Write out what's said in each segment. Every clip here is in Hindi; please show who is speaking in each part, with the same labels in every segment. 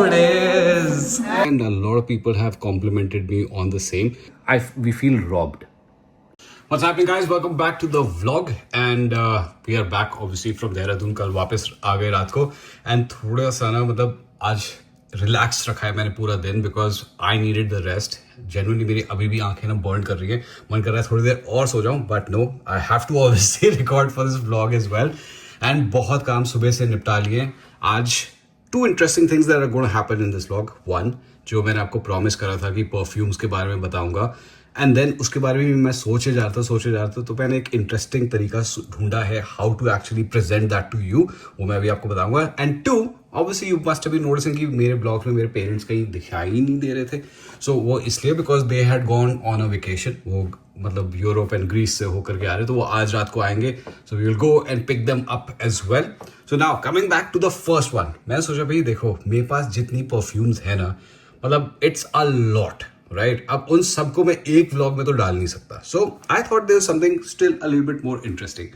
Speaker 1: how it is. And a lot of people have complimented me on the same. We feel robbed. What's happening, guys? Welcome back to the vlog, and we are back obviously from Dehradun. कल वापस आ गए रात को, and थोड़ा सा ना मतलब आज रिलैक्स रखा है मैंने पूरा दिन, because I needed the rest. Genuinely मेरी अभी भी आंखें ना बर्न कर रही है, मन कर रहा है थोड़ी देर और सो जाऊं, but no, I have to obviously record for this vlog as well. And बहुत काम सुबह से निपटा लिए आज. Two interesting things that are gonna happen in this vlog. One, जो मैंने आपको प्रॉमिस करा था कि परफ्यूम्स के बारे में बताऊंगा, एंड देन उसके बारे में मैं सोचे जा रहा था, तो मैंने एक इंटरेस्टिंग तरीका ढूंढा है how to actually present that to you. वो मैं अभी आपको बताऊंगा. And two, obviously you must have been noticing कि मेरे ब्लॉग में मेरे पेरेंट्स कहीं दिखाई ही नहीं दे रहे थे. सो वो इसलिए because they had gone on a vacation. वो मतलब यूरोप एंड ग्रीस से होकर के आ रहे, तो वो आज रात को आएंगे. So we will go and pick them up as well. So now coming back to the first one, मैंने सोचा भाई देखो, मेरे पास जितनी परफ्यूम्स है ना, मतलब इट्स अ लॉट, राइट. अब उन सबको मैं एक व्लॉग में तो डाल नहीं सकता. So I thought there is something still a little bit more interesting.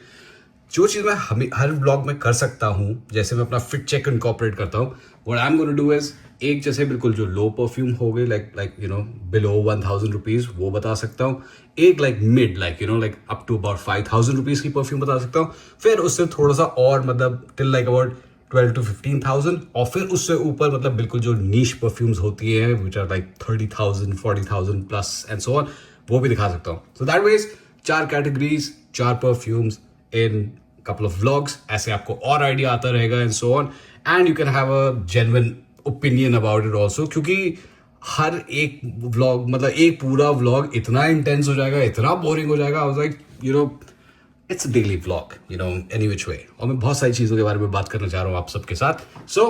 Speaker 1: जो चीज़ मैं हर व्लॉग में कर सकता हूँ, जैसे मैं अपना फिट चेक इनकॉर्पोरेट करता हूँ, what I am gonna do is, एक जैसे बिल्कुल जो लो परफ्यूम हो गए, like you know below 1000 rupees, वो बता सकता हूँ. एक like mid, like you know like up to about 5000 rupees की परफ्यूम बता सकता हूँ. फिर उससे थोड़ा सा और मतलब टिल लाइक अबाउट 12 to 15,000, और फिर उससे ऊपर मतलब बिल्कुल जो नीश परफ्यूम्स होती हैं which are like 30,000 40,000 plus and so on, वो भी दिखा सकता हूँ. So that was 4 categories, 4 perfumes in couple of vlogs. ऐसे आपको और आइडिया आता रहेगा and so on, and you can have a genuine opinion about it also. क्योंकि हर एक व्लॉग मतलब एक पूरा व्लॉग इतना इंटेंस हो जाएगा, इतना बोरिंग हो जाएगा. I was like you know it's a daily vlog, you know, any which way. और मैं बहुत सारी चीज़ों के बारे में बात करना चाह रहा हूँ आप सबके साथ. So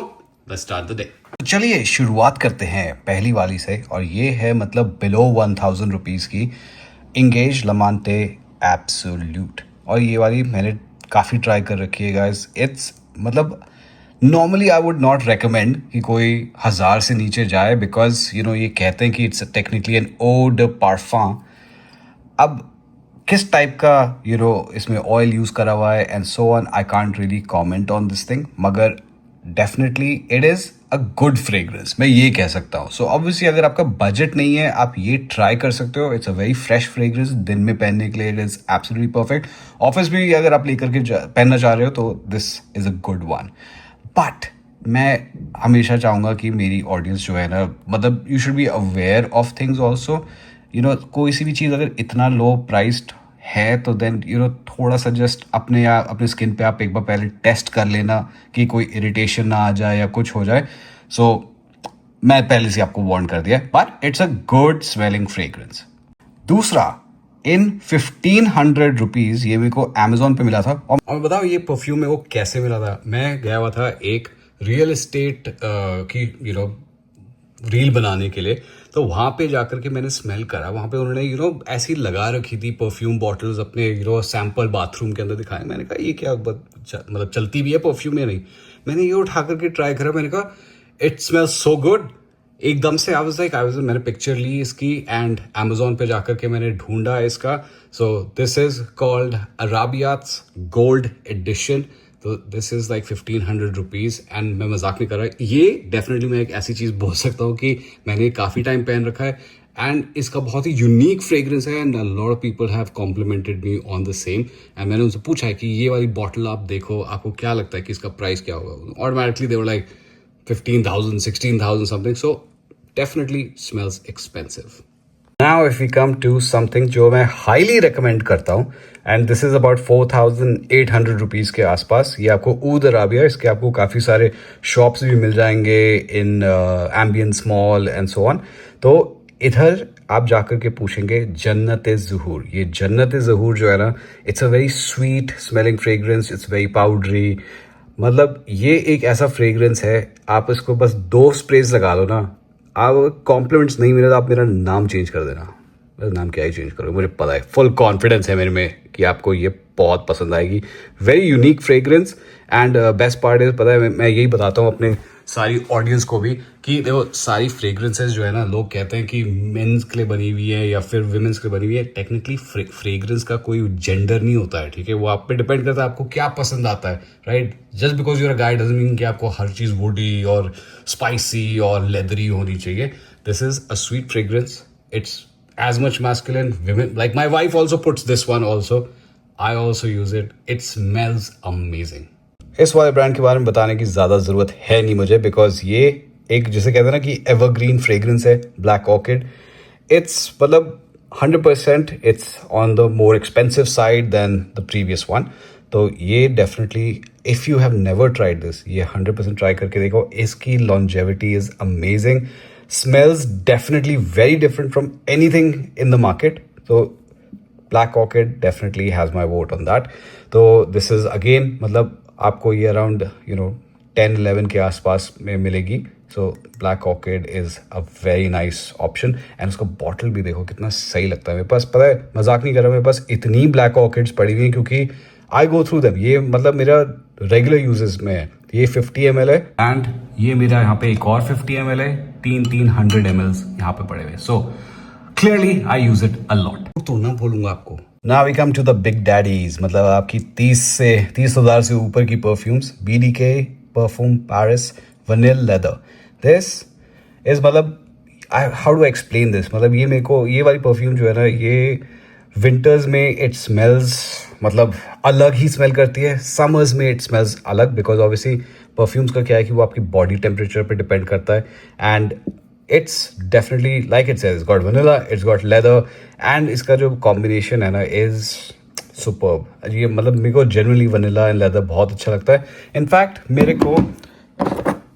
Speaker 1: let's start the day.
Speaker 2: चलिए शुरुआत करते हैं पहली वाली से, और ये है मतलब बिलो 1000 रुपीज़ की इंगेज लमांटे एब्सोल्यूट. और ये वाली मैंने काफ़ी ट्राई कर रखी है गाइस. इट्स मतलब normally I would not recommend कि कोई 1000 से नीचे जाए, बिकॉज यू नो ये कहते हैं कि it's technically an eau de parfum. अब किस टाइप का यू नो इसमें ऑयल यूज़ करा हुआ है and so on, I can't really comment on this thing, मगर definitely it is a good fragrance, मैं ये कह सकता हूँ. सो ऑब्वियसली अगर आपका बजट नहीं है, आप ये ट्राई कर सकते हो. It's a very fresh fragrance, दिन में पहनने के लिए it is absolutely perfect. Office भी अगर आप लेकर के पहनना चाह रहे हो तो this is a good one. But मैं हमेशा चाहूँगा कि मेरी ऑडियंस जो है ना, मतलब you should be aware of things also. You know कोई सी भी चीज़ अगर इतना लो प्राइस्ड है तो देन यू नो थोड़ा सा जस्ट अपने स्किन पे आप एक बार पहले टेस्ट कर लेना कि कोई इरिटेशन ना आ जाए या कुछ हो जाए. सो मैं पहले से आपको वार्न कर दिया, but it's a good smelling fragrance. दूसरा, इन 1500 रुपीज़ ये मेरे को अमेजोन पे मिला था.
Speaker 1: और बताओ ये परफ्यूम मेरे को कैसे मिला था. मैं गया हुआ था एक रियल एस्टेट की यू नो रील बनाने के लिए, तो वहाँ पे जाकर के मैंने स्मेल करा. वहाँ पे उन्होंने यू नो ऐसी लगा रखी थी परफ्यूम बॉटल्स अपने यू नो सैम्पल बाथरूम के अंदर दिखाए. मैंने कहा ये क्या मतलब चलती भी है परफ्यूम या नहीं. मैंने ये उठा करके ट्राई करा, मैंने कहा इट स्मेल्स सो गुड. एकदम से आई वाज मैंने पिक्चर ली इसकी एंड अमेजोन पे जाकर के मैंने ढूंढा इसका. So this is called Arabiyat's gold edition. तो this is like 1500 rupees, and मैं मजाक नहीं कर रहा. ये डेफिनेटली मैं एक ऐसी चीज़ बोल सकता हूँ कि मैंने काफ़ी टाइम पहन रखा है, एंड इसका बहुत ही यूनिक फ्रेग्रेंस है, and a lot of people have complimented me on the same. And मैंने उनसे पूछा है कि ये वाली बॉटल आप देखो, आपको क्या लगता है कि इसका प्राइस क्या होगा. Automatically they were like 15,000 16,000 something. So definitely smells expensive.
Speaker 2: Now if we come to something जो मैं हाईली रिकमेंड करता हूँ, and this is about 4800 rupees के आसपास. ये आपको ऊद अराबिया, इसके आपको काफ़ी सारे शॉप्स भी मिल जाएंगे in Ambience mall and so on. तो इधर आप जाकर के पूछेंगे जन्नत ज़हूर. ये जन्नत ज़हूर जो है ना, it's a very sweet smelling fragrance. It's very powdery. मतलब ये एक ऐसा फ्रेग्रेंस है, आप इसको बस 2 स्प्रेज लगा लो ना, आप कॉम्प्लीमेंट्स नहीं मिले तो आप मेरा नाम चेंज कर देना. मेरा नाम क्या ही चेंज करोगे, मुझे पता है, फुल कॉन्फिडेंस है मेरे में कि आपको ये बहुत पसंद आएगी. Very unique fragrance, and best part is, पता है मैं यही बताता हूँ अपने
Speaker 1: सारी ऑडियंस को भी कि देखो सारी फ्रेग्रेंसेस जो है ना, लोग कहते हैं कि मेंस के लिए बनी हुई है या फिर विमेंस के लिए बनी हुई है। टेक्निकली फ्रेग्रेंस का कोई जेंडर नहीं होता है, ठीक है। वो आप पे डिपेंड करता है आपको क्या पसंद आता है, right. Just because you're a guy doesn't mean कि आपको हर चीज़ वुडी और स्पाइसी और लेदरी होनी चाहिए। This is a sweet fragrance, it's as much masculine. Women, like my wife also puts this one also. I also use it. It smells amazing.
Speaker 2: इस वाले ब्रांड के बारे में बताने की ज़्यादा ज़रूरत है नहीं मुझे, बिकॉज ये एक जिसे कहते हैं ना कि एवरग्रीन फ्रेग्रेंस है, ब्लैक ऑर्किड। इट्स मतलब 100% it's on the more expensive side than the previous one. तो ये definitely if you have never tried this, ये 100% ट्राई करके देखो। इसकी longevity is amazing, smells definitely very different from anything in the market. So Black Orchid definitely has my vote on that. So this is again मतलब आपको ये around 10-11 के आसपास में मिलेगी। So Black Orchid is a very nice option and उसका बॉटल भी देखो कितना सही लगता है। मेरे पास पता है, मजाक नहीं कर रहा, मेरे पास इतनी Black Orchids पड़ी हुई हैं क्योंकि आई गो थ्रू देम। ये मतलब मेरा रेगुलर यूजेस में है। ये 50 ml है एंड ये मेरा यहाँ पे एक और 50 ml है, 300 ml यहाँ पे पड़े हुए। So clearly I use it a lot. तो ना बोलूंगा आपको। Now we come to the big daddies, मतलब आपकी 30,000 से ऊपर की perfumes. BDK perfume Paris vanilla leather. This is मतलब हाउ डू एक्सप्लेन दिस, मतलब ये मेरे को ये वाली परफ्यूम जो है ना, ये विंटर्स में इट स्मेल्स मतलब अलग ही स्मेल करती है, समर्स में इट स्मेल्स अलग, बिकॉज ऑब्वियसली परफ्यूम्स का क्या है कि वो आपकी बॉडी टेम्परेचर पे डिपेंड करता है। And it's definitely like it says, got vanilla, it's got leather, and इसका जो कॉम्बिनेशन है ना इज सुपर्ब। ये मतलब मेरे को जनरली वनीला एंड लेदर बहुत अच्छा लगता है। इनफैक्ट मेरे को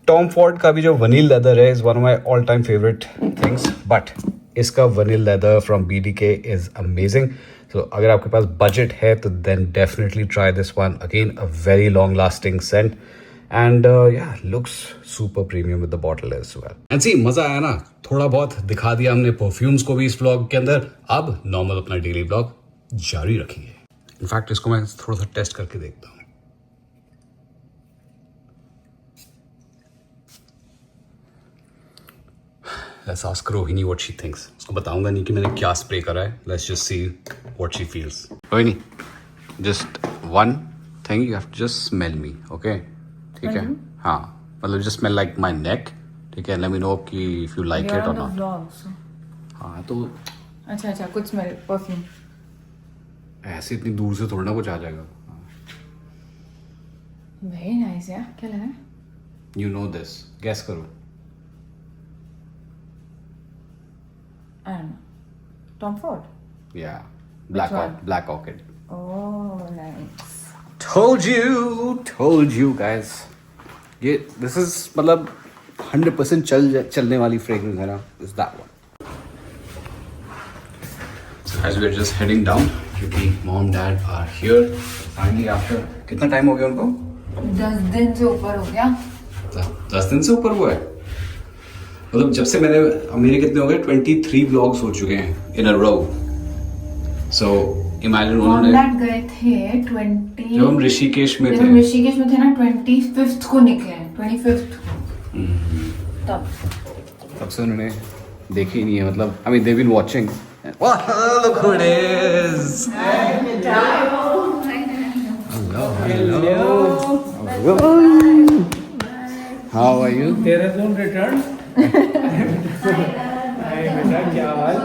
Speaker 2: टॉम फॉर्ड का भी जो वनील लेदर है is one of my all time favourite things, but इसका vanilla leather from BDK is amazing. So अगर आपके पास बजट है तो then definitely try this one. Again a very long lasting scent and या looks super premium with the bottle as well.
Speaker 1: And see मजा आया ना, थोड़ा बहुत दिखा दिया हमने परफ्यूम्स को भी इस व्लॉग के अंदर। अब नॉर्मल अपना डेली व्लॉग जारी रखेंगे। इनफैक्ट इसको मैं थोड़ा सा टेस्ट करके देखता हूँ। Let's ask Rohini what she thinks. उसको बताऊंगा नहीं कि मैंने क्या स्प्रे करा है। Let's just see what she feels. Rohini, just one thing you have to just smell me, okay? ठीक है? हाँ, मतलब just smell like my neck, ठीक है? Let me know कि if you like it or not.
Speaker 3: Vlogs.
Speaker 1: हाँ तो
Speaker 3: अच्छा कुछ स्मेल परफ्यूम
Speaker 1: ऐसे इतनी दूर से थोड़ा ना कुछ आ जाएगा।
Speaker 3: वेरी नाइस यार। क्या लगा?
Speaker 1: You know this. Guess करो।
Speaker 3: I don't know. Tom Ford.
Speaker 1: Yeah.
Speaker 3: Which one?
Speaker 1: Black Orchid.
Speaker 3: Oh, nice.
Speaker 1: Told you guys. ये this is मतलब 100% चलने वाली फ्रेग्रेंस है ना, is that one. So as we're just heading down, क्योंकि mom dad are here finally after कितना टाइम हो गया उनको?
Speaker 3: 10 दिन से ऊपर हो गया।
Speaker 1: 10 दिन से ऊपर हुआ है। मतलब जब से मेरे कितने हो गए 23 व्लॉग्स हो चुके हैं इन अ रो। सो इमेजिन उन्होंने
Speaker 3: गए थे 20
Speaker 1: जब हम ऋषिकेश में थे
Speaker 3: ना 25th को निकले, 25th को।
Speaker 1: तब से उन्होंने देखी नहीं है, मतलब I mean they been watching. Look who it is. Hello. How are you?
Speaker 4: Dehradun returned. बेटा क्या हाल?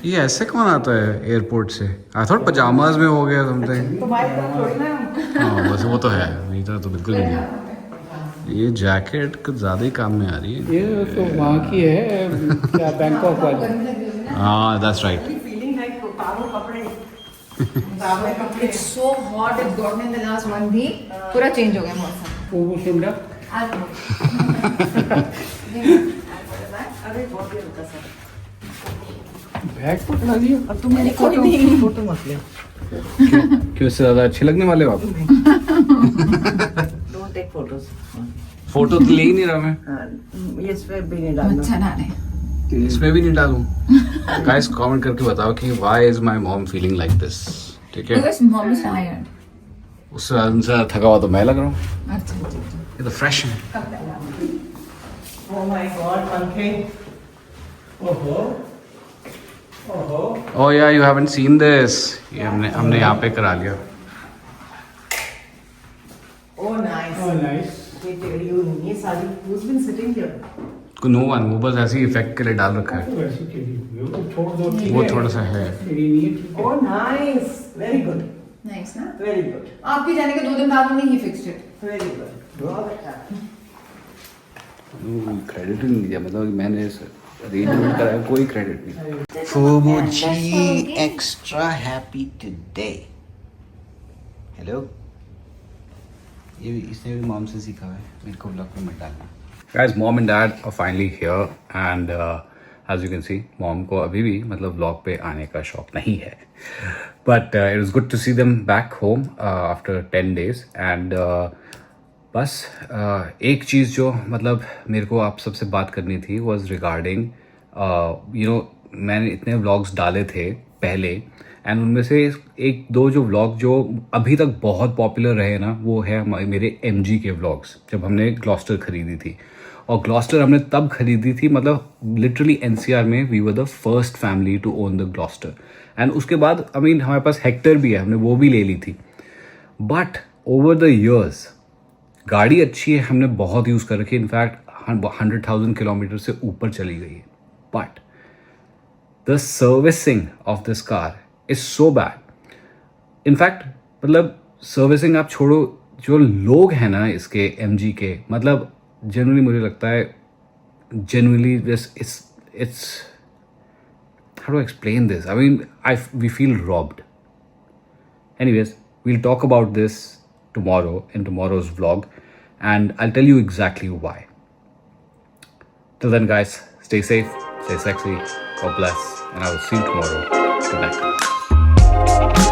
Speaker 1: ये ऐसे कौन आता है एयरपोर्ट से? आई थॉट पजामाज में हो गया समथिंग। हाँ बस वो तो है, नहीं तो बिल्कुल भी नहीं। ये जैकेट कुछ ज़्यादा ही काम में आ रही है।
Speaker 4: ये तो वहाँ की है, क्या बैंकॉक वाली।
Speaker 1: हाँ that's right.
Speaker 3: It's so hot. It's gotten in the last 1 week. पूरा चेंज हो गया मौसम।
Speaker 4: वो सुंडा बैग पकड़ा लिया। अब तुम मेरी फोटो मत ले।
Speaker 1: क्यों इससे ज़्यादा अच्छे लगने वाले हो आप?
Speaker 5: Don't take photos.
Speaker 1: फोटो तो ले ही नहीं रहा मैं।
Speaker 5: ये इसमें भी नहीं डालना।
Speaker 3: अच्छा ना रहे।
Speaker 1: इसमें भी नहीं डालूं। गाइस कमेंट करके बताओ कि why is my mom feeling like this, ठीक है?
Speaker 3: Because mom is tired.
Speaker 1: उससे ज़्यादा थका हुआ तो मैं लग रहा हूँ.
Speaker 3: अच्छा अच्छा अच्छा.
Speaker 1: ये तो फ्रेश है.
Speaker 5: Oh my God, Pankaj.
Speaker 1: Oh yeah, you haven't seen this. ये हमने यहाँ पे करा लिया.
Speaker 5: Oh, nice.
Speaker 4: Oh, nice.
Speaker 5: ये टेढ़ी हुई नहीं है सारी. Who's been sitting here?
Speaker 1: No one, वो बस ऐसे ही इफेक्ट के लिए डाल रखा है.
Speaker 4: तो वैसे के लिए वो छोड़ दो ठीक
Speaker 1: वो
Speaker 4: है।
Speaker 1: थोड़ा सा है.
Speaker 4: टेढ़ी नहीं है ठीक है।
Speaker 5: Oh, nice. Very good.
Speaker 3: Nice ना.
Speaker 5: Very good.
Speaker 3: आपके जाने के 2 दिन बाद उन्होंने ही फिक्स्ड इट.
Speaker 5: Very good. बहुत अच्छा.
Speaker 1: क्रेडिट नहीं दिया, मतलब मैंने अरेंजमेंट कराया, कोई क्रेडिट नहीं.
Speaker 2: Fubuji extra happy today. Hello. ये इसने भी मॉम से सीखा है, मेरे को ब्लॉग में मत डालना.
Speaker 1: Guys, mom and dad are finally here and as you can see, mom को अभी भी मतलब vlog पे आने का शौक नहीं है. But it was good to see them back home after 10 days and बस एक चीज़ जो मतलब मेरे को आप सबसे बात करनी थी was regarding मैंने इतने vlogs डाले थे पहले एंड उनमें से एक दो जो व्लॉग जो अभी तक बहुत पॉपुलर रहे ना, वो है मेरे MG के व्लॉग्स. जब हमने ग्लॉस्टर खरीदी थी, और ग्लॉस्टर हमने तब खरीदी थी मतलब लिटरली NCR में we were the first family to own the Gloster. And उसके बाद हमारे पास हेक्टर भी है, हमने वो भी ले ली थी. बट ओवर द ईयर्स गाड़ी अच्छी है, हमने बहुत यूज़ कर रखी है, इनफैक्ट 100,000 किलोमीटर से ऊपर चली गई है. But the servicing of this car is so bad. In fact मतलब सर्विसिंग आप छोड़ो, जो लोग हैं ना इसके MG के, मतलब जनरली मुझे लगता है genuinely this it's how to explain this? I mean, we feel robbed. Anyways, we'll talk about this tomorrow in tomorrow's vlog and I'll tell you exactly why. Till then guys, stay safe, stay sexy, God bless, and I will see you tomorrow. Good night.